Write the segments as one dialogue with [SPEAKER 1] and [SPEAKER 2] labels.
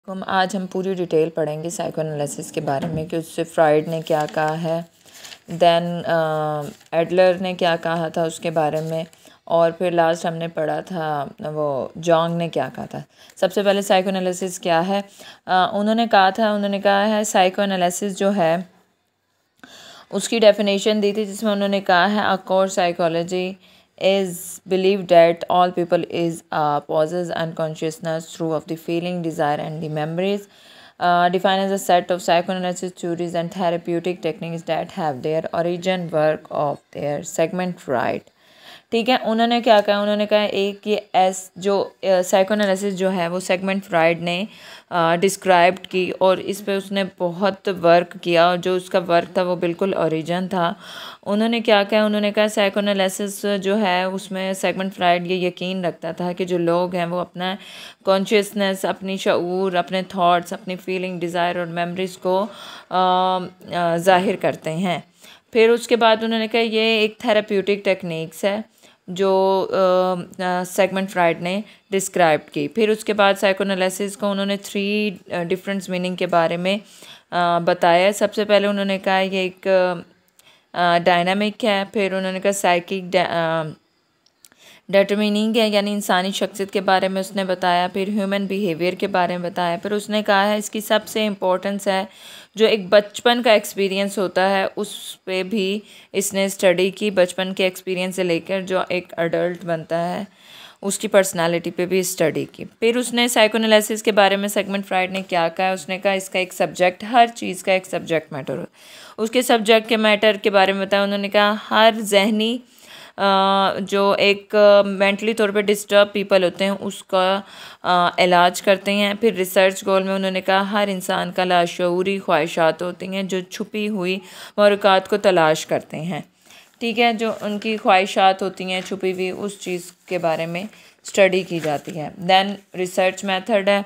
[SPEAKER 1] आज हम पूरी डिटेल पढ़ेंगे साइकोएनालिसिस के बारे में कि उससे फ्रॉइड ने क्या कहा है, देन एडलर ने क्या कहा था उसके बारे में, और फिर लास्ट हमने पढ़ा था वो जॉन्ग ने क्या कहा था। सबसे पहले साइकोएनालिसिस क्या है, उन्होंने कहा है साइकोएनालिसिस जो है उसकी डेफिनेशन दी थी, जिसमें उन्होंने कहा है a core psychology is believed that all people is possess unconsciousness through of the feeling, desire and the memories, defined as a set of psychoanalysis theories and therapeutic techniques that have their origin work of their Sigmund Freud। ठीक है, उन्होंने क्या कहा, उन्होंने कहा एक ये जो साइकोएनालिसिस जो है वो सिगमंड फ्रॉइड ने डिस्क्राइब्ड की, और इस पे उसने बहुत वर्क किया, और जो उसका वर्क था वो बिल्कुल ओरिजिन था। उन्होंने क्या कहा, उन्होंने कहा साइकोएनालिसिस जो है उसमें सिगमंड फ्रॉइड ये यकीन रखता था कि जो लोग हैं वो अपना कॉन्शियसनेस, अपनी शऊर, अपने थॉट्स, अपनी फीलिंग, डिज़ायर और मेमोरीज़ को ज़ाहिर करते हैं। फिर उसके बाद उन्होंने कहा ये एक थेराप्यूटिक टेक्निक्स है जो सिगमंड फ्रॉइड ने डिस्क्राइब की। फिर उसके बाद साइकोएनालिसिस को उन्होंने 3 डिफरेंट मीनिंग के बारे में बताया। सबसे पहले उन्होंने कहा ये एक डायनामिक है, फिर उन्होंने कहा साइकिक डिटरमिनिंग है, यानी इंसानी शख्सियत के बारे में उसने बताया, फिर ह्यूमन बिहेवियर के बारे में बताया, फिर उसने कहा है इसकी सबसे इम्पोर्टेंस है जो एक बचपन का एक्सपीरियंस होता है उस पे भी इसने स्टडी की, बचपन के एक्सपीरियंस से लेकर जो एक अडल्ट बनता है उसकी पर्सनालिटी पे भी स्टडी की। फिर उसने साइकोएनालिसिस के बारे में सिगमंड फ्रॉइड ने क्या कहा, उसने कहा इसका एक सब्जेक्ट, हर चीज़ का एक सब्जेक्ट मैटर हो, उसके सब्जेक्ट के मैटर के बारे में बताया। उन्होंने कहा हर जहनी जो एक मेंटली तौर पे डिस्टर्ब पीपल होते हैं उसका इलाज करते हैं। फिर रिसर्च गोल में उन्होंने कहा हर इंसान का लाशऊरी ख्वाहिशात होती हैं जो छुपी हुई महरुकात को तलाश करते हैं। ठीक है, जो उनकी ख्वाहिशात होती हैं छुपी हुई, उस चीज़ के बारे में स्टडी की जाती है। देन रिसर्च मेथड है,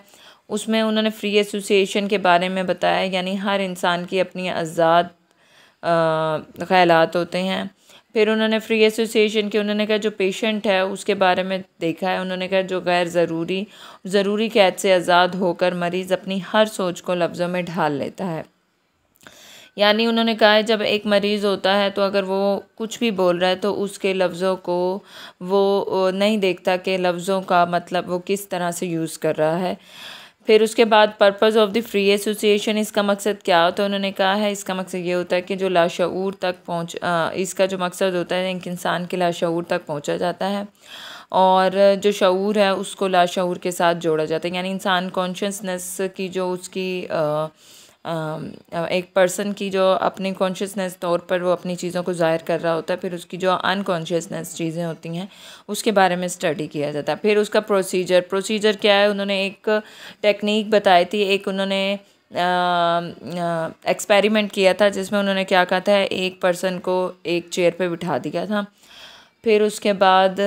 [SPEAKER 1] उसमें उन्होंने फ्री एसोसिएशन के बारे में बताया, यानी हर इंसान की अपनी आज़ाद ख्यालात होते हैं। फिर उन्होंने फ्री एसोसिएशन के उन्होंने कहा जो पेशेंट है उसके बारे में देखा है। उन्होंने कहा जो गैर ज़रूरी कैद से आज़ाद होकर मरीज़ अपनी हर सोच को लफ्ज़ों में ढाल लेता है। यानी उन्होंने कहा है जब एक मरीज़ होता है तो अगर वो कुछ भी बोल रहा है तो उसके लफ्ज़ों को वो नहीं देखता कि लफ्ज़ों का मतलब वो किस तरह से यूज़ कर रहा है। फिर उसके बाद purpose of the free association, इसका मकसद क्या होता है, उन्होंने कहा है इसका मकसद ये होता है कि जो लाशऊर तक इसका जो मकसद होता है एक इंसान के लाशऊर तक पहुंचा जाता है, और जो शऊर है उसको लाशऊर के साथ जोड़ा जाता है। यानी इंसान कॉन्शियसनेस की जो उसकी एक पर्सन की जो अपनी कॉन्शियसनेस तौर पर वो अपनी चीज़ों को ज़ाहिर कर रहा होता है, फिर उसकी जो अनकॉन्शियसनेस चीज़ें होती हैं उसके बारे में स्टडी किया जाता है। फिर उसका प्रोसीजर क्या है, उन्होंने एक टेक्निक बताई थी, एक उन्होंने एक्सपेरिमेंट किया था जिसमें उन्होंने क्या कहा था, एक पर्सन को एक चेयर पे बिठा दिया था। फिर उसके बाद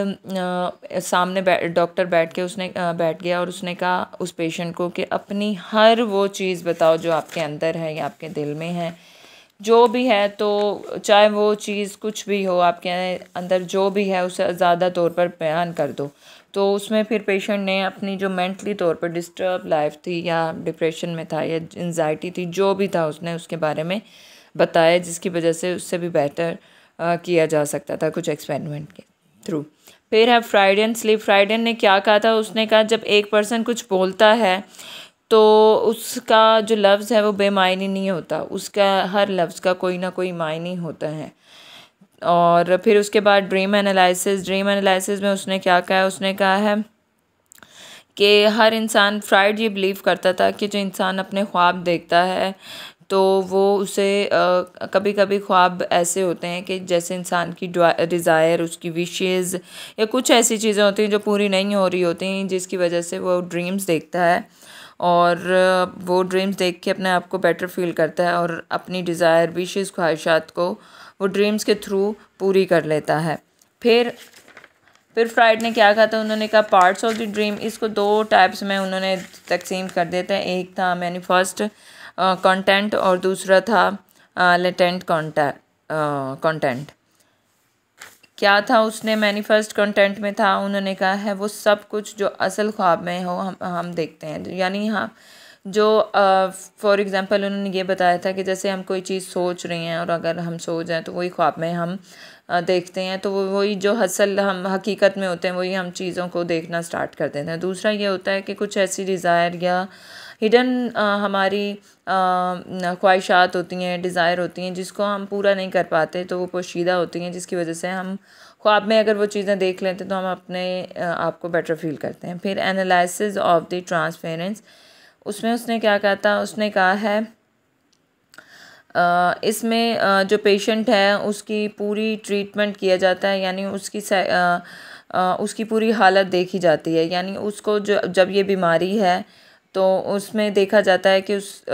[SPEAKER 1] सामने डॉक्टर बैठ गया और उसने कहा उस पेशेंट को कि अपनी हर वो चीज़ बताओ जो आपके अंदर है या आपके दिल में है, जो भी है, तो चाहे वो चीज़ कुछ भी हो, आपके अंदर जो भी है उसे ज़्यादा तौर पर बयान कर दो। तो उसमें फिर पेशेंट ने अपनी जो मेंटली तौर पर डिस्टर्ब लाइफ थी या डिप्रेशन में था या एंजाइटी थी, जो भी था उसने उसके बारे में बताया, जिसकी वजह से उससे भी बेटर किया जा सकता था कुछ एक्सपेरिमेंट के थ्रू। फिर है फ्राइडन स्लीप। फ्राइडन ने क्या कहा था, उसने कहा जब एक पर्सन कुछ बोलता है तो उसका जो लफ्ज़ है वो बेमायनी नहीं होता, उसका हर लफ्ज़ का कोई ना कोई मायने होता है। और फिर उसके बाद ड्रीम एनालिसिस में उसने क्या कहा है, उसने कहा है कि हर इंसान, फ्राइड ये बिलीव करता था कि जो इंसान अपने ख्वाब देखता है तो वो उसे कभी कभी ख्वाब ऐसे होते हैं कि जैसे इंसान की डिज़ायर, उसकी विशेज़ या कुछ ऐसी चीज़ें होती हैं जो पूरी नहीं हो रही होती हैं, जिसकी वजह से वो ड्रीम्स देखता है, और वो ड्रीम्स देख के अपने आप को बेटर फील करता है और अपनी डिज़ायर, विशेज़, ख्वाहिशात को वो ड्रीम्स के थ्रू पूरी कर लेता है। फिर फ्राइड ने क्या कहा था, उन्होंने कहा पार्ट्स ऑफ द ड्रीम, इसको 2 टाइप्स में उन्होंने तकसीम कर देते हैं। एक था मैनिफेस्ट कंटेंट और दूसरा था लेटेंट कंटेंट। क्या था उसने मैनिफेस्ट कंटेंट में था, उन्होंने कहा है वो सब कुछ जो असल ख्वाब में हो हम देखते हैं, यानी हाँ जो फॉर एग्ज़ाम्पल उन्होंने ये बताया था कि जैसे हम कोई चीज़ सोच रहे हैं और अगर हम सो जाएं तो वही ख्वाब में हम देखते हैं, तो वो वही जो असल हम हकीकत में होते हैं वही हम चीज़ों को देखना स्टार्ट कर देते हैं। दूसरा ये होता है कि कुछ ऐसी डिज़ायर या हिडन हमारी ख्वाहिशात होती हैं, डिज़ायर होती हैं जिसको हम पूरा नहीं कर पाते, तो वो पोशीदा होती हैं जिसकी वजह से हम ख्वाब में अगर वो चीज़ें देख लेते हैं तो हम अपने आप को बेटर फील करते हैं। फिर एनालिसिस ऑफ द ट्रांसफेरेंस, उसमें उसने क्या कहा था, उसने कहा है इसमें जो पेशेंट है उसकी पूरी ट्रीटमेंट किया जाता है, यानी उसकी पूरी हालत देखी जाती है, यानी उसको जब ये बीमारी है तो उसमें देखा जाता है कि उस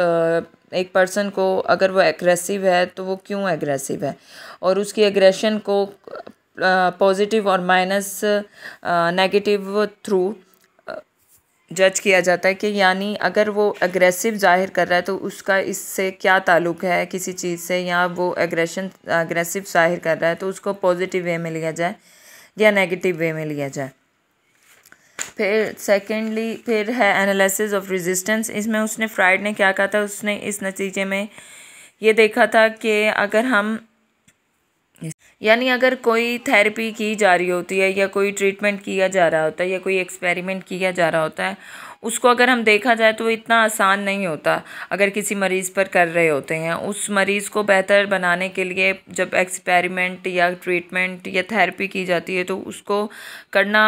[SPEAKER 1] एक पर्सन को अगर वो एग्रेसिव है तो वो क्यों एग्रेसिव है, और उसकी एग्रेशन को पॉजिटिव और माइनस नेगेटिव थ्रू जज किया जाता है कि यानी अगर वो एग्रेसिव ज़ाहिर कर रहा है तो उसका इससे क्या ताल्लुक़ है किसी चीज़ से, या वो एग्रेसिव ज़ाहिर कर रहा है तो उसको पॉजिटिव वे में लिया जाए या नेगेटिव वे में लिया जाए। फिर सेकेंडली फिर है एनालिसिस ऑफ रेजिस्टेंस। इसमें उसने फ्राइड ने क्या कहा था, उसने इस नतीजे में ये देखा था कि अगर हम यानी अगर कोई थेरेपी की जा रही होती है या कोई ट्रीटमेंट किया जा रहा होता है या कोई एक्सपेरिमेंट किया जा रहा होता है, उसको अगर हम देखा जाए तो इतना आसान नहीं होता। अगर किसी मरीज़ पर कर रहे होते हैं, उस मरीज़ को बेहतर बनाने के लिए जब एक्सपेरिमेंट या ट्रीटमेंट या थेरेपी की जाती है तो उसको करना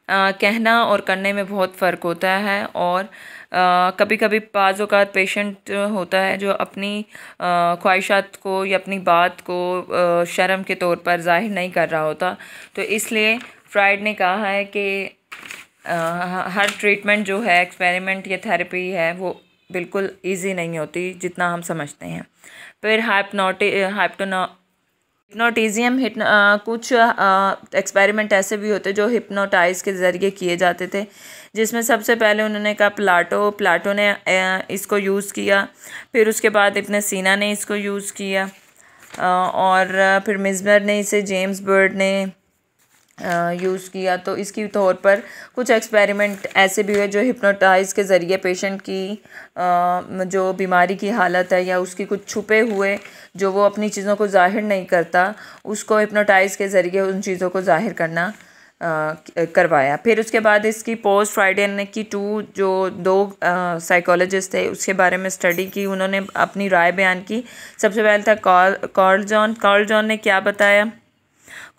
[SPEAKER 1] कहना और करने में बहुत फ़र्क होता है। और कभी कभी बाज़ औक़ात पेशेंट होता है जो अपनी ख्वाहिशात को या अपनी बात को शर्म के तौर पर ज़ाहिर नहीं कर रहा होता, तो इसलिए फ्राइड ने कहा है कि हर ट्रीटमेंट जो है, एक्सपेरिमेंट या थेरेपी है, वो बिल्कुल इजी नहीं होती जितना हम समझते हैं। फिर हिप्नोटिज़म कुछ एक्सपेरिमेंट ऐसे भी होते जो हिप्नोटाइज के ज़रिए किए जाते थे, जिसमें सबसे पहले उन्होंने कहा प्लाटो ने इसको यूज़ किया, फिर उसके बाद इब्न सीना ने इसको यूज़ किया, और फिर मिज़मर ने इसे जेम्स बर्ड ने यूज़ किया। तो इसकी तौर पर कुछ एक्सपेरिमेंट ऐसे भी हुए जो हिप्नोटाइज के ज़रिए पेशेंट की जो बीमारी की हालत है या उसकी कुछ छुपे हुए जो वो अपनी चीज़ों को ज़ाहिर नहीं करता, उसको हिप्नोटाइज के ज़रिए उन चीज़ों को ज़ाहिर करना करवाया। फिर उसके बाद इसकी पोस्ट फ्राइडन की दो साइकोलॉजिस्ट थे उसके बारे में स्टडी की, उन्होंने अपनी राय बयान की। सबसे पहले था कार्ल जॉन ने क्या बताया,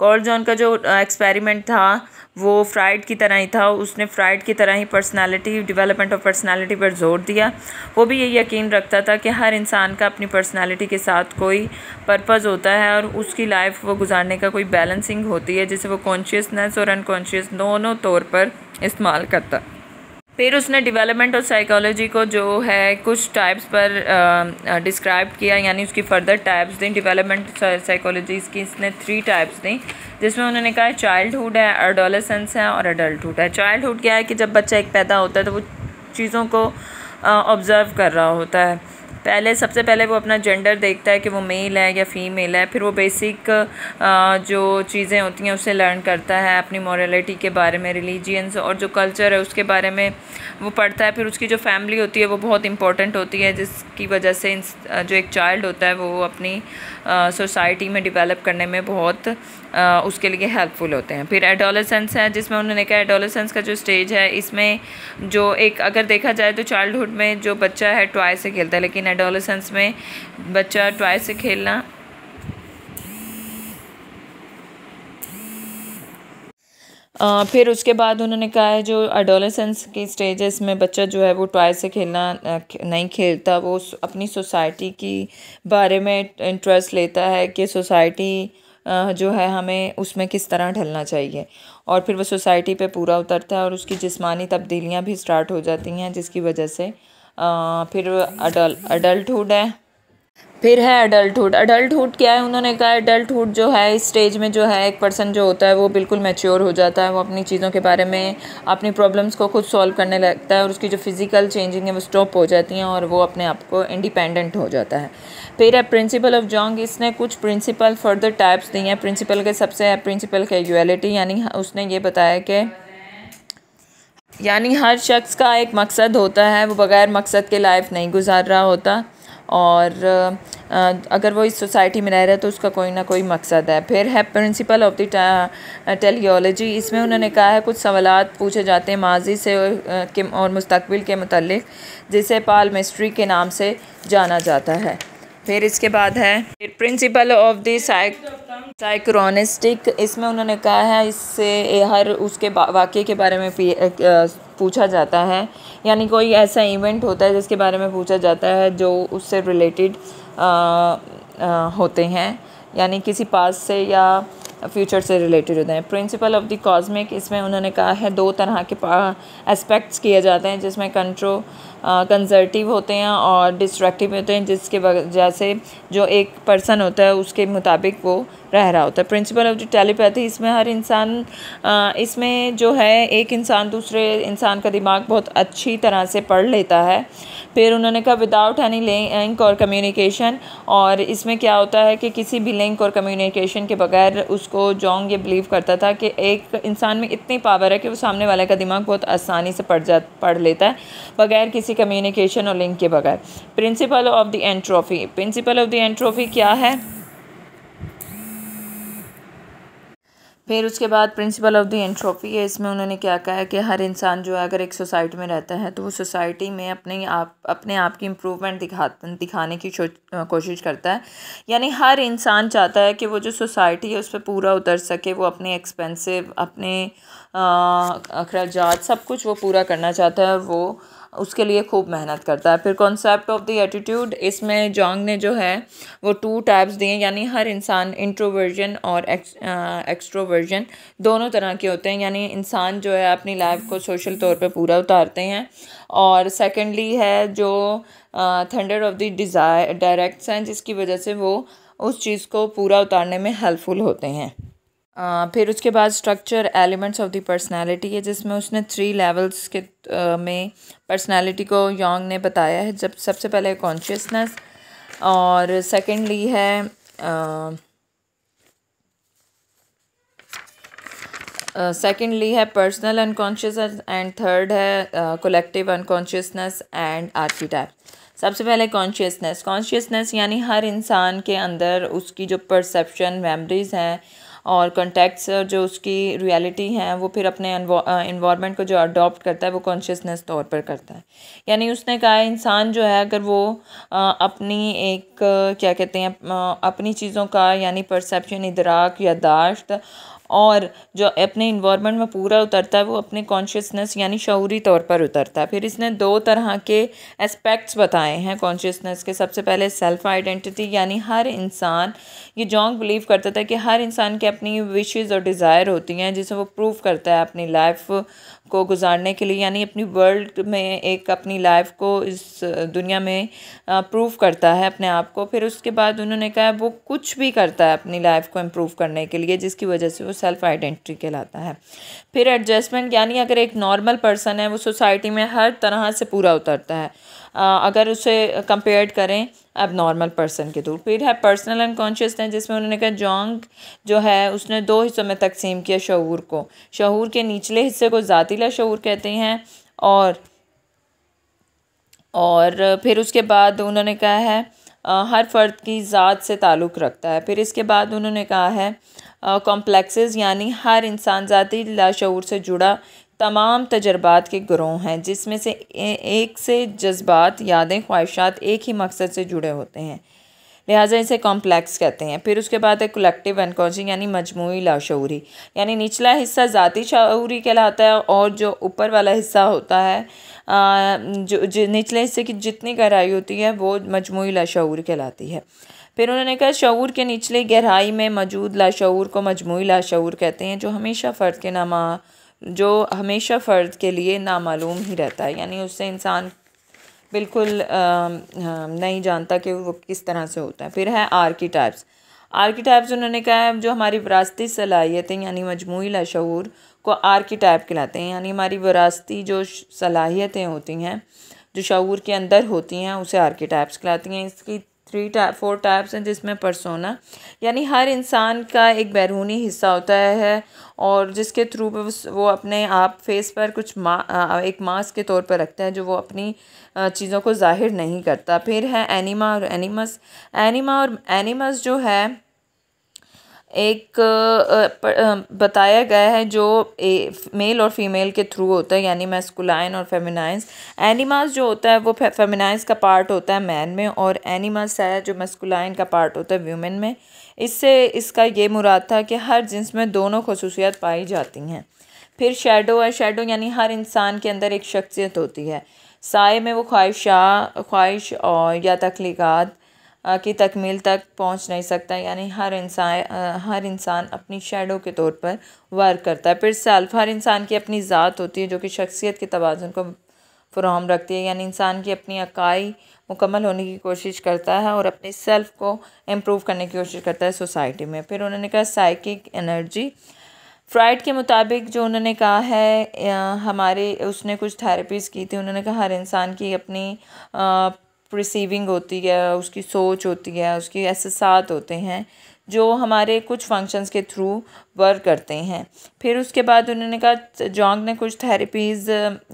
[SPEAKER 1] कार्ल जॉन का जो एक्सपेरिमेंट था वो फ्राइड की तरह ही था। उसने फ्राइड की तरह ही डेवलपमेंट ऑफ पर्सनालिटी पर जोर दिया। वो भी ये यकीन रखता था कि हर इंसान का अपनी पर्सनालिटी के साथ कोई पर्पज़ होता है और उसकी लाइफ वो गुजारने का कोई बैलेंसिंग होती है, जिसे वो कॉन्शियसनेस और अनकॉन्शियस दोनों तौर पर इस्तेमाल करता। फिर उसने डेवलपमेंट ऑफ साइकोलॉजी को जो है कुछ टाइप्स पर डिस्क्राइब किया, यानी उसकी फर्दर टाइप्स दी। डेवलपमेंट साइकोलॉजी की इसने 3 टाइप्स दी, जिसमें उन्होंने कहा चाइल्डहुड है, एडोलेसेंस है और एडल्टहुड है। चाइल्डहुड क्या है कि जब बच्चा एक पैदा होता है तो वो चीज़ों को ऑब्ज़र्व कर रहा होता है। सबसे पहले वो अपना जेंडर देखता है कि वो मेल है या फीमेल है, फिर वो बेसिक जो चीज़ें होती हैं उससे लर्न करता है, अपनी मॉरलिटी के बारे में, रिलीजियंस और जो कल्चर है उसके बारे में वो पढ़ता है। फिर उसकी जो फैमिली होती है वो बहुत इंपॉर्टेंट होती है, जिसकी वजह से जो एक चाइल्ड होता है वो अपनी सोसाइटी में डेवलप करने में बहुत उसके लिए हेल्पफुल होते हैं। फिर एडोलेसेंस है, जिसमें उन्होंने कहा एडोलेसेंस का जो स्टेज है इसमें जो एक अगर देखा जाए तो चाइल्डहुड में जो बच्चा है टॉय से खेलता है, लेकिन एडोलेसेंस में बच्चा टॉय से खेलना फिर उसके बाद उन्होंने कहा है जो एडोलेसेंस की स्टेज है इसमें बच्चा जो है वो टॉय से खेलना नहीं खेलता, वो अपनी सोसाइटी की बारे में इंटरेस्ट लेता है कि सोसाइटी जो है हमें उसमें किस तरह ढलना चाहिए, और फिर वो सोसाइटी पे पूरा उतरता है और उसकी जिस्मानी तब्दीलियाँ भी स्टार्ट हो जाती हैं, जिसकी वजह से फिर अडल्टहुड है। फिर है अडल्टहुड क्या है, उन्होंने कहा अडल्टहुड जो है इस स्टेज में जो है एक पर्सन जो होता है वो बिल्कुल मैच्योर हो जाता है, वो अपनी चीज़ों के बारे में अपनी प्रॉब्लम्स को खुद सॉल्व करने लगता है और उसकी जो फिज़िकल चेंजिंग है वो स्टॉप हो जाती हैं और वो अपने आप को इंडिपेंडेंट हो जाता है। फिर है प्रिंसिपल ऑफ जॉन्ग, इसने कुछ प्रिंसिपल फर्दर टाइप्स दी हैं। प्रिंसिपल के सबसे है प्रिंसिपल कैजुअलिटी, यानी उसने ये बताया कि यानी हर शख्स का एक मकसद होता है, वो बग़ैर मकसद के लाइफ नहीं गुजार रहा होता, और अगर वो इस सोसाइटी में रह रहा है तो उसका कोई ना कोई मकसद है। फिर है प्रिंसिपल ऑफ द टेलियोलॉजी। इसमें उन्होंने कहा है कुछ सवालात पूछे जाते हैं माजी से और मुस्तकबिल के मुतल्लिक़, जिसे पालमिस्ट्री के नाम से जाना जाता है। फिर इसके बाद है प्रिंसिपल ऑफ द साइक्रोनिस्टिक। इसमें उन्होंने कहा है इससे हर उसके वाक़े के बारे में पूछा जाता है, यानी कोई ऐसा इवेंट होता है जिसके बारे में पूछा जाता है जो उससे रिलेटेड होते हैं, यानी किसी पास्ट से या फ्यूचर से रिलेटेड होते हैं। प्रिंसिपल ऑफ द कॉस्मिक, इसमें उन्होंने कहा है दो तरह के एस्पेक्ट्स किए जाते हैं, जिसमें कंजर्टिव होते हैं और डिस्ट्रक्टिव होते हैं, जिसके वजह से जो एक पर्सन होता है उसके मुताबिक वो रह रहा होता है। प्रिंसिपल ऑफ द टेलीपैथी, इसमें हर इंसान इसमें जो है एक इंसान दूसरे इंसान का दिमाग बहुत अच्छी तरह से पढ़ लेता है। फिर उन्होंने कहा विदाउट एनी लिंक और कम्युनिकेशन, और इसमें क्या होता है कि किसी भी लिंक और कम्युनिकेशन के बगैर उसको जोंग ये बिलीव करता था कि एक इंसान में इतनी पावर है कि वो सामने वाले का दिमाग बहुत आसानी से पढ़ लेता है बगैर किसी कम्युनिकेशन और लिंक के बगैर। Principle of the entropy, principle of the entropy क्या है? फिर उसके बाद प्रिंसिपल ऑफ द एंट्रोपी है। इसमें उन्होंने क्या कहा है कि हर इंसान जो है अगर एक सोसाइटी में रहता है तो वो सोसाइटी में अपने आप की इम्प्रूवमेंट दिखाने की कोशिश करता है, यानी हर इंसान चाहता है कि वो जो सोसाइटी है उस पर पूरा उतर सके, वो अपने एक्सपेंसिव अपने अखराजात सब कुछ वो पूरा करना चाहता है और वो उसके लिए खूब मेहनत करता है। फिर कॉन्सेप्ट ऑफ द एटीट्यूड, इसमें जोंग ने जो है वो 2 टाइप्स दिए, यानी हर इंसान इंट्रोवर्जन और एक्सट्रोवर्जन दोनों तरह के होते हैं, यानी इंसान जो है अपनी लाइफ को सोशल तौर पे पूरा उतारते हैं। और सेकेंडली है जो thunder of the direct sense, जिसकी वजह से वो उस चीज़ को पूरा उतारने में हेल्पफुल होते हैं। फिर उसके बाद structure elements of the personality है, जिसमें उसने 3 लेवल्स के में पर्सनालिटी को योंग ने बताया है। जब सबसे पहले कॉन्शियसनेस, और सेकेंडली है पर्सनल अनकॉन्शियसनेस, एंड थर्ड है कलेक्टिव अनकॉन्शियसनेस एंड आर्कीटाइप। सबसे पहले कॉन्शियसनेस यानी हर इंसान के अंदर उसकी जो परसेप्शन, मेमोरीज़ हैं और कॉन्टेक्ट्स जो उसकी रियलिटी हैं वो फिर अपने इन्वायरमेंट को जो अडॉप्ट करता है वो कॉन्शियसनेस तौर पर करता है। यानी उसने कहा इंसान जो है अगर वो अपनी एक क्या कहते हैं अपनी चीज़ों का यानी परसेप्शन, इदराक, यादाश्त और जो अपने इन्वायरमेंट में पूरा उतरता है वो अपने कॉन्शियसनेस यानी शऊरी तौर पर उतरता है। फिर इसने 2 तरह के एस्पेक्ट्स बताए हैं कॉन्शियसनेस के। सबसे पहले सेल्फ आइडेंटिटी, यानी हर इंसान, ये जोंग बिलीव करता था कि हर इंसान की अपनी विशेस और डिज़ायर होती हैं जिसे वो प्रूव करता है अपनी लाइफ को गुजारने के लिए, यानी अपनी वर्ल्ड में एक अपनी लाइफ को इस दुनिया में प्रूव करता है अपने आप को। फिर उसके बाद उन्होंने कहा वो कुछ भी करता है अपनी लाइफ को इम्प्रूव करने के लिए, जिसकी वजह से वो सेल्फ आइडेंटिटी कहलाता है। फिर एडजस्टमेंट, यानी अगर एक नॉर्मल पर्सन है वो सोसाइटी में हर तरह से पूरा उतरता है अगर उसे कंपेयर करें अब नॉर्मल पर्सन के थ्रू। फिर है पर्सनल अनकॉन्शियसनेस, जिसमें उन्होंने कहा जोंग जो है उसने 2 हिस्सों में तकसीम किया शऊर को। शऊर के निचले हिस्से को ज़ाती लाशऊर कहते हैं, और फिर उसके बाद उन्होंने कहा है हर फ़र्द की ज़ात से ताल्लुक़ रखता है। फिर इसके बाद उन्होंने कहा है कॉम्प्लेक्सेस, यानी हर इंसान ज़ाती लाशऊर से जुड़ा तमाम तजर्बात के ग्रोह हैं, जिसमें से एक से जज्बात, यादें, ख्वाहिशात एक ही मकसद से जुड़े होते हैं, लिहाजा इसे कॉम्प्लेक्स कहते हैं। फिर उसके बाद है कलेक्टिव अनकॉन्शियस यानी मजमूई लाशऊरी, यानी निचला हिस्सा ज़ाती शऊरी कहलाता है और जो ऊपर वाला हिस्सा होता है जो निचले हिस्से की जितनी गहराई होती है वो मजमूई लाशऊर कहलाती है। फिर उन्होंने कहा शऊर के निचले गहराई में मौजूद लाशऊर को मजमूई लाशऊर कहते हैं, जो हमेशा फ़र्द के लिए नामालूम ही रहता है, यानी उससे इंसान बिल्कुल नहीं जानता कि वो किस तरह से होता है। फिर है आर्कीटाइप्स उन्होंने कहा है जो हमारी विरासती सलाहियतें यानी मजमूई लाशऊर को आर्कीटाइप कहलाते हैं, यानी हमारी विरासती जो सलाहियतें होती हैं जो शऊर के अंदर होती हैं उसे आर्कीटाइप्स कहलाती हैं। इसकी 4 टाइप्स हैं, जिसमें पर्सोना यानी हर इंसान का एक बैरूनी हिस्सा होता है और जिसके थ्रू वो अपने आप फेस पर कुछ एक मास्क के तौर पर रखता है जो वो अपनी चीज़ों को जाहिर नहीं करता। फिर है एनिमा और एनिमस। एनिमस जो है एक बताया गया है जो मेल और फीमेल के थ्रू होता है, यानी मैस्कुलाइन और फेमिनाइज। एनिमल्स जो होता है वो फेमिनाइज का पार्ट होता है मैन में, और एनिमल्स है जो मैस्कुलाइन का पार्ट होता है व्यूमेन में। इससे इसका ये मुराद था कि हर जिन्स में दोनों खसूसियात पाई जाती हैं। फिर शैडो है। शैडो यानी हर इंसान के अंदर एक शख्सियत होती है। साए में वो ख्वाहिश और या तख्लीक़ात की तकमील तक पहुंच नहीं सकता, यानी हर इंसान अपनी शैडो के तौर पर वर्क करता है। फिर सेल्फ, हर इंसान की अपनी ज़ात होती है जो कि शख्सियत के तवाज़ुन को फ़राहम रखती है, यानी इंसान की अपनी अकाई मुकम्मल होने की कोशिश करता है और अपने सेल्फ को इम्प्रूव करने की कोशिश करता है सोसाइटी में। फिर उन्होंने कहा साइकिक एनर्जी। फ्राइड के मुताबिक जो उन्होंने कहा है, उसने कुछ थेरेपीज़ की थी। उन्होंने कहा हर इंसान की अपनी रिसीविंग होती है, उसकी सोच होती है, उसके एहसास होते हैं जो हमारे कुछ फंक्शंस के थ्रू वर्क करते हैं। फिर उसके बाद उन्होंने कहा जोंग ने कुछ थेरेपीज़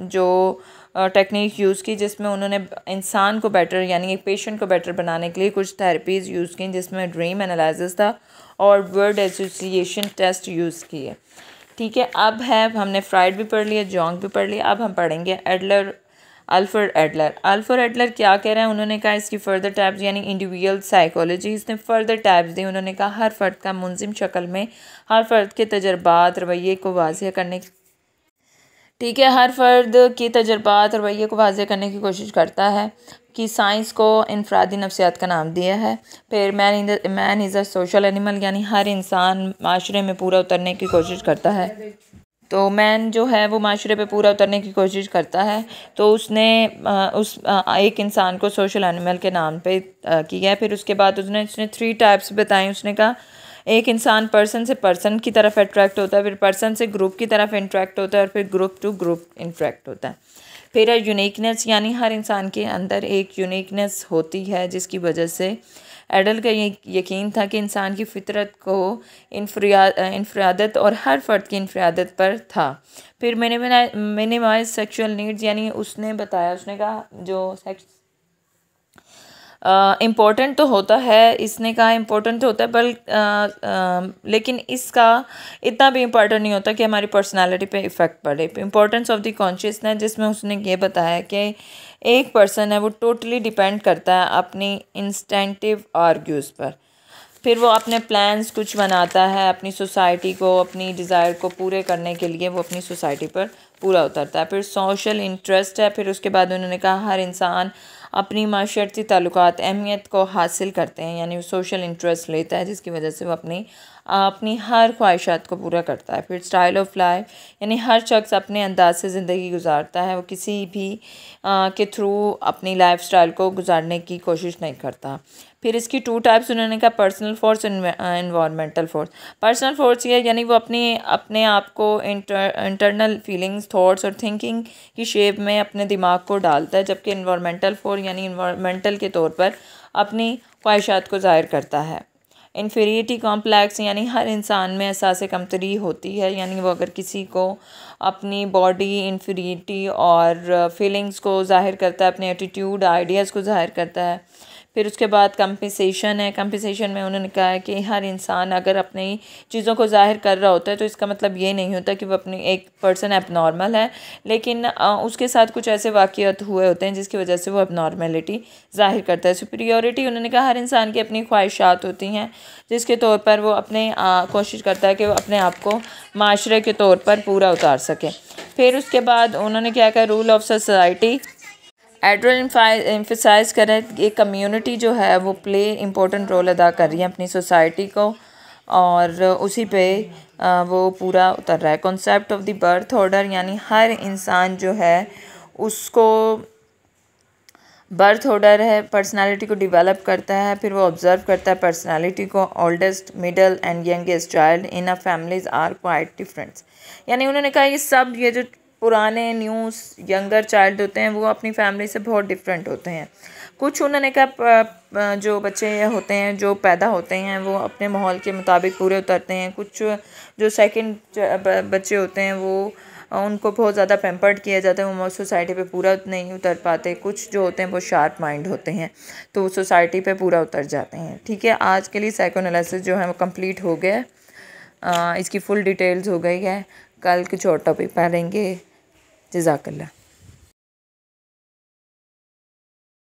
[SPEAKER 1] जो टेक्निक यूज़ की, जिसमें उन्होंने इंसान को बेटर यानी एक पेशेंट को बेटर बनाने के लिए कुछ थेरेपीज़ यूज़ की, जिसमें ड्रीम एनालिसिस था और वर्ड एसोसिएशन टेस्ट यूज़ किए। ठीक है, अब हमने फ्राइड भी पढ़ लिया, जोंग भी पढ़ लिया। अब हम पढ़ेंगे अल्फ्रेड एडलर क्या कह रहे हैं। उन्होंने कहा इसकी फ़र्दर टाइप्स यानी इंडिविजुअल साइकोलॉजी, इसने फ़र्दर टाइप्स दी। उन्होंने कहा हर फ़र्द का मुंज़िम शक्ल में हर फ़र्द के तजर्बात रवैये को वाज़ेह करने ठीक है, हर फ़र्द के तजर्बात रवैये को वाज़ेह करने की कोशिश करता है कि साइंस को इनफरादी नफ्सियात का नाम दिया है। फिर man is a social animal, यानी हर इंसान माशरे में पूरा उतरने की कोशिश करता है। तो मैन जो है वो माशरे पे पूरा उतरने की कोशिश करता है, तो उसने एक इंसान को सोशल एनिमल के नाम पे किया है। फिर उसके बाद उसने 3 टाइप्स बताई। उसने कहा एक इंसान पर्सन से पर्सन की तरफ अट्रैक्ट होता है, फिर पर्सन से ग्रुप की तरफ इंट्रैक्ट होता है, और फिर ग्रुप टू ग्रुप इंट्रैक्ट होता है। फिर है यूनिकनेस, यानी हर इंसान के अंदर एक यूनिकनेस होती है जिसकी वजह से एडल का ये यकीन था कि इंसान की फितरत को इनफरादत और हर फ़र्द की इनफरादत पर था। फिर मिनिमाइज सेक्सुअल नीड्स, यानी उसने कहा जो सेक्स इम्पोर्टेंट तो होता है, इसने कहा इम्पोर्टेंट तो होता है, लेकिन इसका इतना भी इम्पोर्टेंट नहीं होता कि हमारी पर्सनालिटी पे इफ़ेक्ट पड़े। इम्पोर्टेंस ऑफ द कॉन्शियसनेस, जिसमें उसने ये बताया कि एक पर्सन है वो टोटली डिपेंड करता है अपनी इंस्टेंटिव आर्ग्यूज़ पर। फिर वो अपने प्लान्स कुछ बनाता है अपनी सोसाइटी को, अपनी डिज़ायर को पूरे करने के लिए वो अपनी सोसाइटी पर पूरा उतरता है। फिर सोशल इंटरेस्ट है। फिर उसके बाद उन्होंने कहा हर इंसान अपनी माशरती ताल्लुकात अहमियत को हासिल करते हैं, यानी वो सोशल इंटरेस्ट लेता है जिसकी वजह से वो अपनी हर ख्वाहिशात को पूरा करता है। फिर स्टाइल ऑफ लाइफ, यानी हर शख्स अपने अंदाज से ज़िंदगी गुजारता है, वो किसी भी के थ्रू अपनी लाइफ स्टाइल को गुजारने की कोशिश नहीं करता। फिर इसकी 2 टाइप्स उन्होंने कहा personal force, environmental force. Personal force ये यानी वो अपने आप को इंटरनल फीलिंग्स, थॉट्स और थिंकिंग की शेप में अपने दिमाग को डालता है, जबकि इन्वायरमेंटल फोर्स यानी इन्वायरमेंटल के तौर पर अपनी ख्वाहिशात को ज़ाहिर करता है। इन्फीरियरिटी कॉम्प्लेक्स, यानी हर इंसान में एहसास कमतरी होती है, यानी वो अगर किसी को अपनी बॉडी इन्फीरियरिटी और फीलिंग्स को ज़ाहिर करता है, अपने एटीट्यूड आइडियाज़ को ज़ाहिर करता है। फिर उसके बाद कंपनसेशन है। कंपनसेशन में उन्होंने कहा है कि हर इंसान अगर अपनी चीज़ों को ज़ाहिर कर रहा होता है तो इसका मतलब ये नहीं होता कि वो अपनी एक पर्सन एबनॉर्मल है, लेकिन उसके साथ कुछ ऐसे वाक़यात हुए होते हैं जिसकी वजह से वो एबनॉर्मेलिटी ज़ाहिर करता है। सुपीरियॉरिटी, उन्होंने कहा हर इंसान की अपनी ख्वाहिशात होती हैं जिसके तौर पर वो कोशिश करता है कि वो अपने आप को माशरे के तौर पर पूरा उतार सके। फिर उसके बाद उन्होंने क्या कहा rule of society. Adler emphasise कर रहे हैं कि कम्युनिटी जो है वो इम्पोर्टेंट रोल अदा कर रही है अपनी सोसाइटी को, और उसी पे वो पूरा उतर रहा है। Concept of the birth order, यानी हर इंसान जो है उसको बर्थ ऑर्डर है, पर्सनालिटी को डेवलप करता है, फिर वो ऑब्ज़र्व करता है पर्सनालिटी को। Oldest, middle and youngest child in a families are quite different, यानी उन्होंने कहा ये जो पुराने न्यू यंगर चाइल्ड होते हैं वो अपनी फैमिली से बहुत डिफरेंट होते हैं। कुछ उन्होंने कहा जो बच्चे होते हैं जो पैदा होते हैं वो अपने माहौल के मुताबिक पूरे उतरते हैं। कुछ जो सेकंड बच्चे होते हैं वो उनको बहुत ज़्यादा पैम्पर्ड किया जाता है, वो सोसाइटी पे पूरा नहीं उतर पाते। कुछ जो होते हैं वो शार्प माइंड होते हैं तो वो सोसाइटी पे पूरा उतर जाते हैं। ठीक है, आज के लिए साइकोएनालिसिस जो है वो कंप्लीट हो गया। इसकी फुल डिटेल्स हो गई है। कल कुछ और टॉपिक पढ़ेंगे। जज़ाकल्लाह।